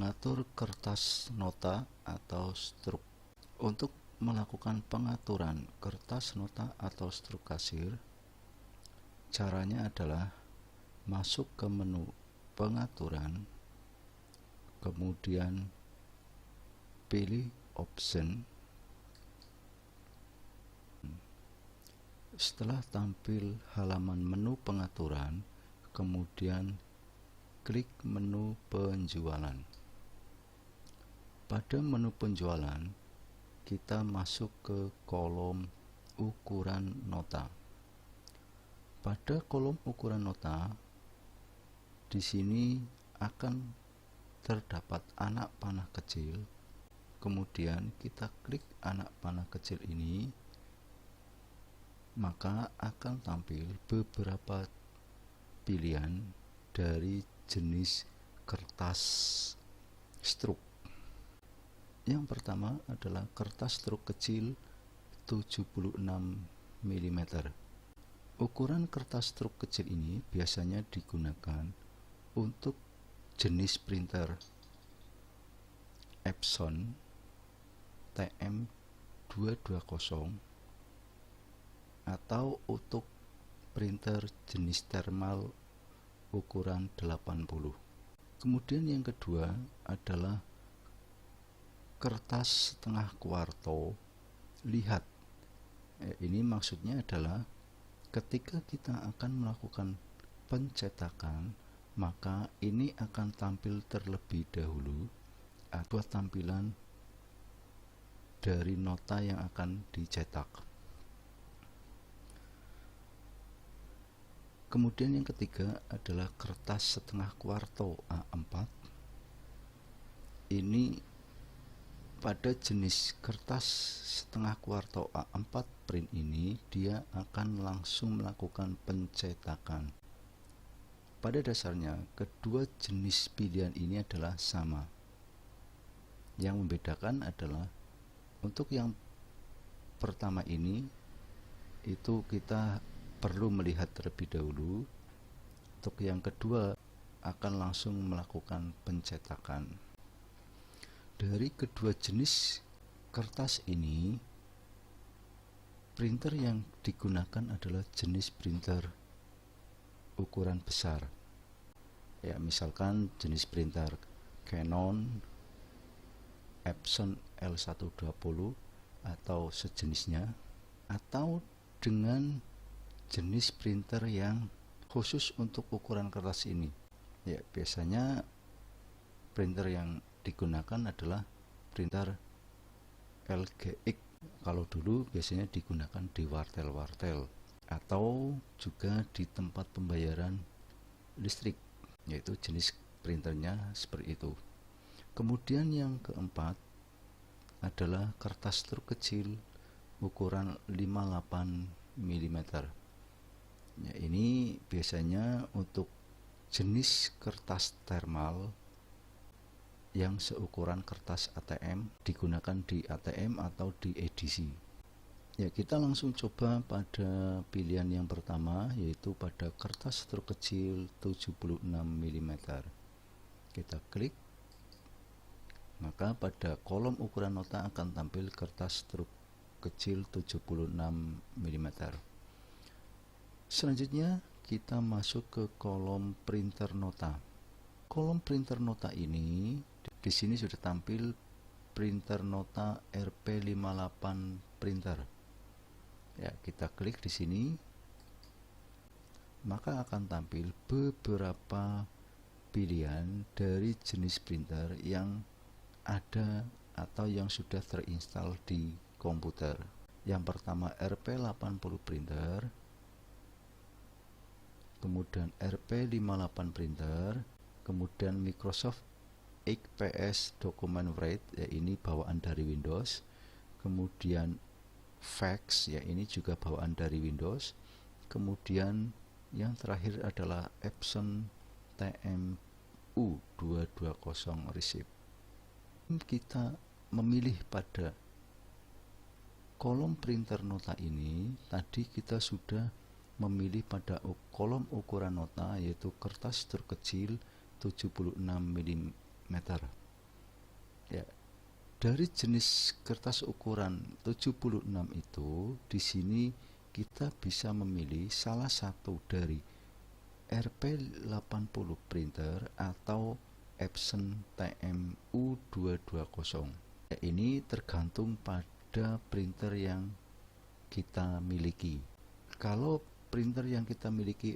Mengatur kertas nota atau struk. Untuk melakukan pengaturan kertas nota atau struk kasir, caranya adalah masuk ke menu pengaturan, kemudian pilih option. Setelah tampil halaman menu pengaturan, kemudian klik menu penjualan. Pada menu penjualan, kita masuk ke kolom ukuran nota. Pada kolom ukuran nota, di sini akan terdapat anak panah kecil. Kemudian kita klik anak panah kecil ini, maka akan tampil beberapa pilihan dari jenis kertas struk. Yang pertama adalah kertas struk kecil 76 mm. Ukuran kertas struk kecil ini biasanya digunakan untuk jenis printer Epson TM220 atau untuk printer jenis thermal ukuran 80. Kemudian yang kedua adalah kertas setengah kuarto. Lihat, ini maksudnya adalah ketika kita akan melakukan pencetakan, maka ini akan tampil terlebih dahulu atau tampilan dari nota yang akan dicetak. Kemudian yang ketiga adalah kertas setengah kuarto A4. Ini pada jenis kertas setengah kuarto A4 print ini, dia akan langsung melakukan pencetakan. Pada dasarnya, kedua jenis pilihan ini adalah sama. Yang membedakan adalah untuk yang pertama ini, itu kita perlu melihat terlebih dahulu. Untuk yang kedua akan langsung melakukan pencetakan. Dari kedua jenis kertas ini, printer yang digunakan adalah jenis printer ukuran besar. Ya, misalkan jenis printer Canon, Epson L120 atau sejenisnya, atau dengan jenis printer yang khusus untuk ukuran kertas ini. Ya, biasanya printer yang digunakan adalah printer LGX. Kalau dulu biasanya digunakan di wartel-wartel atau juga di tempat pembayaran listrik, yaitu jenis printernya seperti itu. Kemudian yang keempat adalah kertas struk kecil ukuran 58 mm. Ya, ini biasanya untuk jenis kertas thermal yang seukuran kertas ATM, digunakan di ATM atau di edisi. Ya, kita langsung coba pada pilihan yang pertama, yaitu pada kertas struk kecil 76 mm. Kita klik, maka pada kolom ukuran nota akan tampil kertas struk kecil 76 mm. Selanjutnya kita masuk ke kolom printer nota. Kolom printer nota ini, di sini sudah tampil printer nota RP58 printer. Ya, kita klik di sini, maka akan tampil beberapa pilihan dari jenis printer yang ada atau yang sudah terinstall di komputer. Yang pertama RP80 printer, kemudian RP58 printer, kemudian Microsoft XPS Document Write, ya ini bawaan dari Windows, kemudian Fax, ya ini juga bawaan dari Windows, kemudian yang terakhir adalah Epson TMU220 Receipt. Kita memilih pada kolom printer nota ini, tadi kita sudah memilih pada kolom ukuran nota, yaitu kertas struk kecil 76 mm. Ya, dari jenis kertas ukuran 76 itu, di sini kita bisa memilih salah satu dari RP80 printer atau Epson TMU220. Ya, ini tergantung pada printer yang kita miliki. Kalau printer yang kita miliki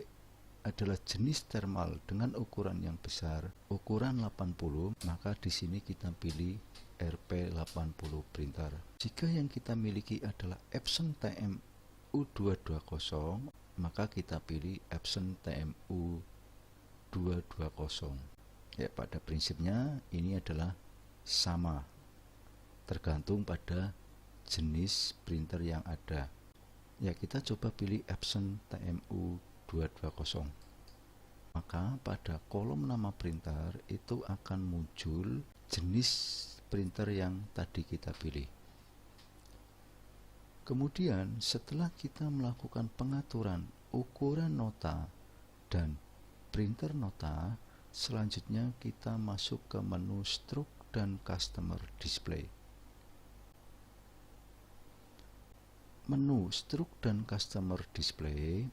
adalah jenis thermal dengan ukuran yang besar, ukuran 80, maka di sini kita pilih RP80 printer. Jika yang kita miliki adalah Epson TMU220, maka kita pilih Epson TMU220. Ya, pada prinsipnya ini adalah sama, tergantung pada jenis printer yang ada. Ya, kita coba pilih Epson TMU220. Maka pada kolom nama printer itu akan muncul jenis printer yang tadi kita pilih. Kemudian setelah kita melakukan pengaturan ukuran nota dan printer nota, selanjutnya kita masuk ke menu Stroke dan Customer Display. Menu Stroke dan Customer Display,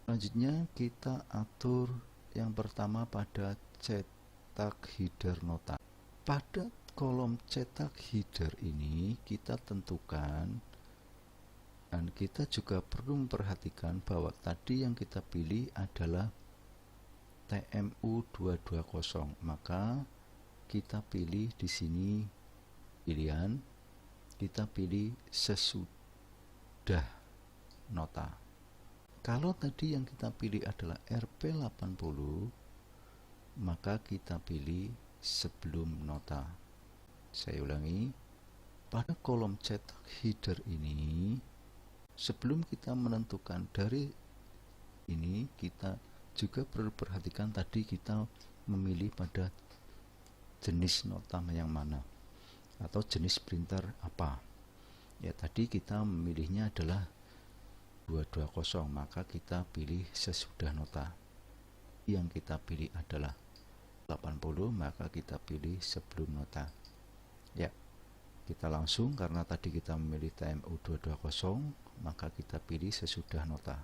selanjutnya kita atur yang pertama pada cetak header nota. Pada kolom cetak header ini kita tentukan, dan kita juga perlu memperhatikan bahwa tadi yang kita pilih adalah TMU220, maka kita pilih di sini pilihan, kita pilih sesudah nota. Kalau tadi yang kita pilih adalah RP80, maka kita pilih sebelum nota. Saya ulangi, pada kolom cetak header ini, sebelum kita menentukan dari ini, kita juga perlu perhatikan tadi kita memilih pada jenis nota yang mana atau jenis printer apa. Ya, tadi kita memilihnya adalah 220, maka kita pilih sesudah nota. Yang kita pilih adalah 80, maka kita pilih sebelum nota. Ya, kita langsung, karena tadi kita memilih TMU220, maka kita pilih sesudah nota.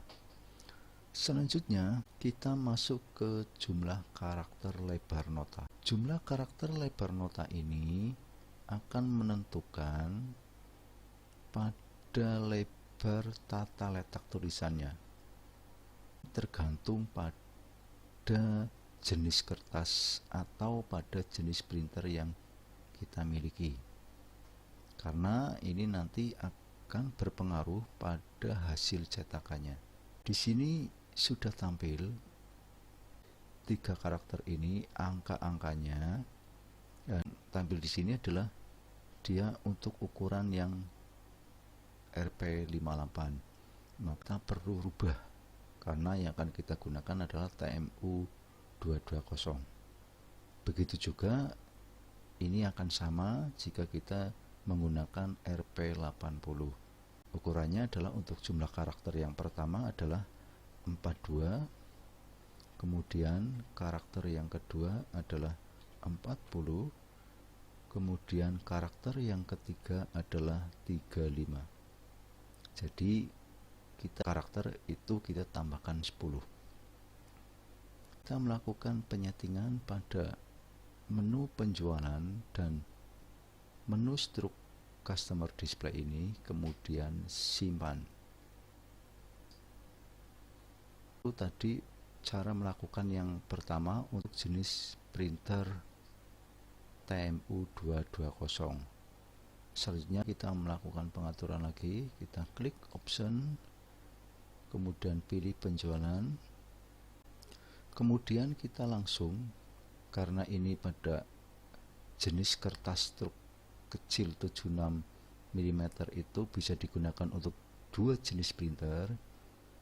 Selanjutnya kita masuk ke jumlah karakter lebar nota. Jumlah karakter lebar nota ini akan menentukan pada lebar tata letak tulisannya, tergantung pada jenis kertas atau pada jenis printer yang kita miliki, karena ini nanti akan berpengaruh pada hasil cetakannya. Di sini sudah tampil 3 karakter ini, angka-angkanya, dan tampil di sini adalah dia untuk ukuran yang RP58. Maka perlu rubah karena yang akan kita gunakan adalah TMU220. Begitu juga ini akan sama jika kita menggunakan RP80. Ukurannya adalah untuk jumlah karakter yang pertama adalah 42, kemudian karakter yang kedua adalah 40, kemudian karakter yang ketiga adalah 35. Jadi karakter itu kita tambahkan 10. Kita melakukan penyetingan pada menu penjualan dan menu Stroke Customer Display ini, kemudian simpan. Itu tadi cara melakukan yang pertama untuk jenis printer TMU220. Selanjutnya kita melakukan pengaturan lagi, kita klik option, kemudian pilih penjualan, kemudian kita langsung, karena ini pada jenis kertas struk kecil 76 mm itu bisa digunakan untuk 2 jenis printer,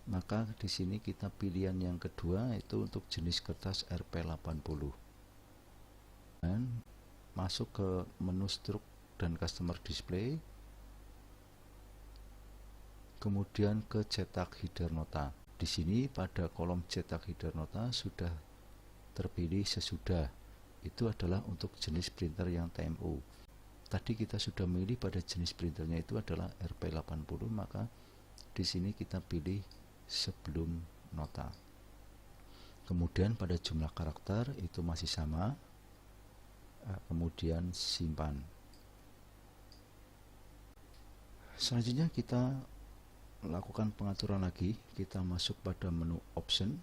maka di sini kita pilihan yang kedua itu untuk jenis kertas RP80 dan masuk ke menu Stroke dan Customer Display, kemudian ke cetak header nota. Di sini pada kolom cetak header nota sudah terpilih sesudah, itu adalah untuk jenis printer yang TMU. Tadi kita sudah milih pada jenis printernya itu adalah RP80, maka di sini kita pilih sebelum nota. Kemudian pada jumlah karakter itu masih sama, kemudian simpan. Selanjutnya kita lakukan pengaturan lagi. Kita masuk pada menu option,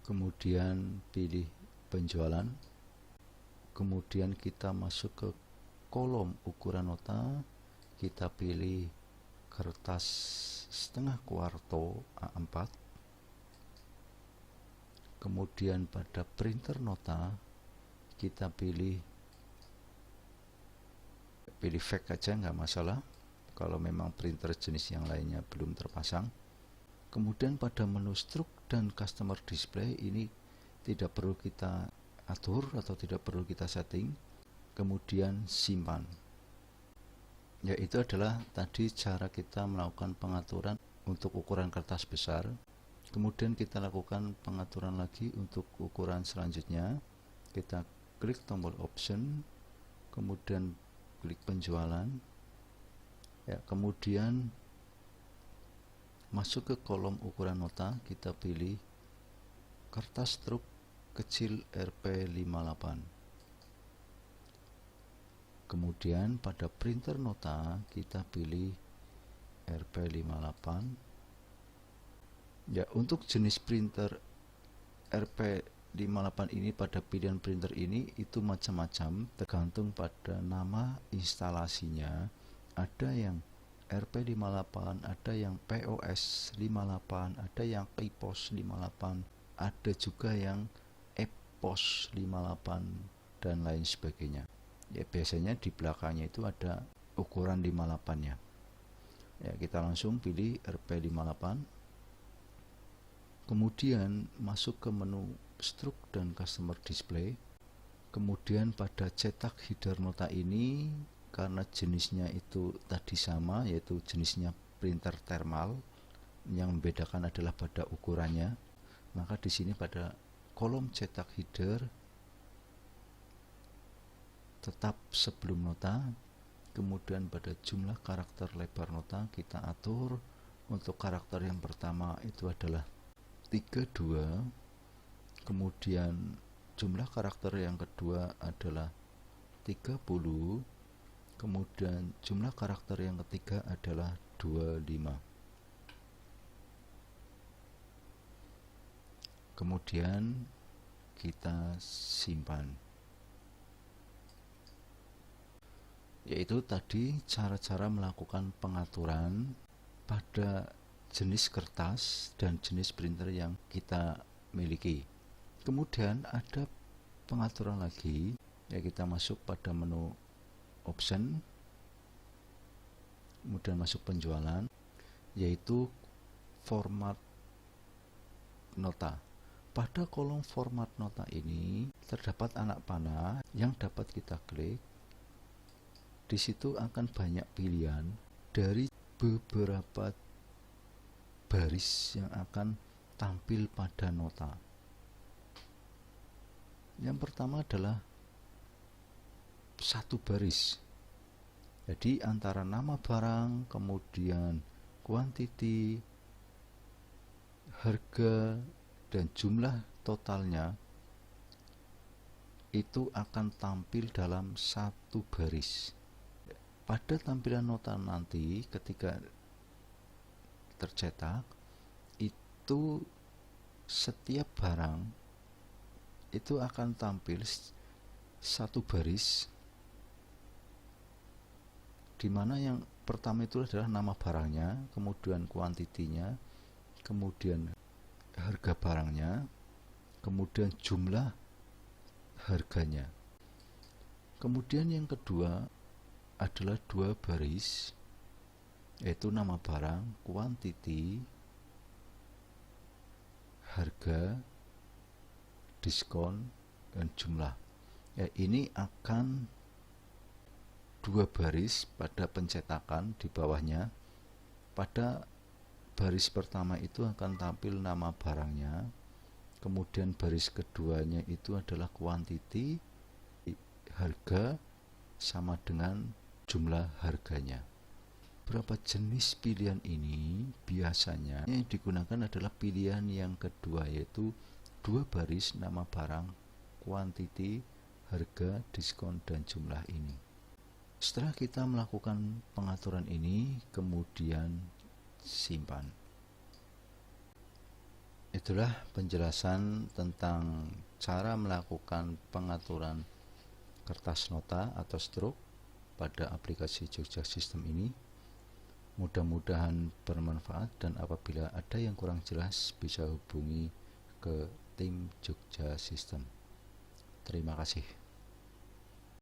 kemudian pilih penjualan, kemudian kita masuk ke kolom ukuran nota, kita pilih kertas setengah kuarto A4, kemudian pada printer nota kita pilih fax aja, nggak masalah kalau memang printer jenis yang lainnya belum terpasang. Kemudian pada menu struk dan customer display ini tidak perlu kita atur atau tidak perlu kita setting. Kemudian simpan. Ya, itu adalah tadi cara kita melakukan pengaturan untuk ukuran kertas besar. Kemudian kita lakukan pengaturan lagi untuk ukuran selanjutnya. Kita klik tombol option, kemudian klik penjualan, ya, kemudian masuk ke kolom ukuran nota, kita pilih kertas struk kecil RP58. Kemudian pada printer nota kita pilih RP58. Ya, untuk jenis printer RP58 ini pada pilihan printer ini itu macam-macam, tergantung pada nama instalasinya. Ada yang RP58, ada yang POS 58, ada yang EPOS 58, ada juga yang EPOS 58 dan lain sebagainya. Ya, biasanya di belakangnya itu ada ukuran 58-nya. Ya, kita langsung pilih RP58. Kemudian masuk ke menu struk dan customer display. Kemudian pada cetak header nota ini, karena jenisnya itu tadi sama, yaitu jenisnya printer thermal, yang membedakan adalah pada ukurannya, maka di sini pada kolom cetak header tetap sebelum nota. Kemudian pada jumlah karakter lebar nota kita atur. Untuk karakter yang pertama itu adalah 32, kemudian jumlah karakter yang kedua adalah 30, kemudian jumlah karakter yang ketiga adalah 25. Kemudian kita simpan. Yaitu tadi cara-cara melakukan pengaturan pada jenis kertas dan jenis printer yang kita miliki. Kemudian ada pengaturan lagi, ya, kita masuk pada menu option, kemudian masuk penjualan, yaitu format nota. Pada kolom format nota ini terdapat anak panah yang dapat kita klik. Di situ akan banyak pilihan dari beberapa baris yang akan tampil pada nota. Yang pertama adalah satu baris. Jadi antara nama barang, kemudian quantity, harga, dan jumlah totalnya itu akan tampil dalam satu baris. Pada tampilan nota nanti ketika tercetak itu setiap barang itu akan tampil satu baris, di mana yang pertama itu adalah nama barangnya, kemudian kuantitinya, kemudian harga barangnya, kemudian jumlah harganya. Kemudian yang kedua adalah dua baris, yaitu nama barang, quantity, harga, diskon, dan jumlah. Ya, ini akan dua baris pada pencetakan di bawahnya. Pada baris pertama itu akan tampil nama barangnya, kemudian baris keduanya itu adalah quantity, harga sama dengan jumlah harganya. Berapa jenis pilihan ini biasanya yang digunakan adalah pilihan yang kedua, yaitu 2 baris nama barang, quantity, harga, diskon, dan jumlah ini. Setelah kita melakukan pengaturan ini, kemudian simpan. Itulah penjelasan tentang cara melakukan pengaturan kertas nota atau stroke pada aplikasi Jogja System ini. Mudah-mudahan bermanfaat, dan apabila ada yang kurang jelas bisa hubungi ke tim Jogja System. Terima kasih.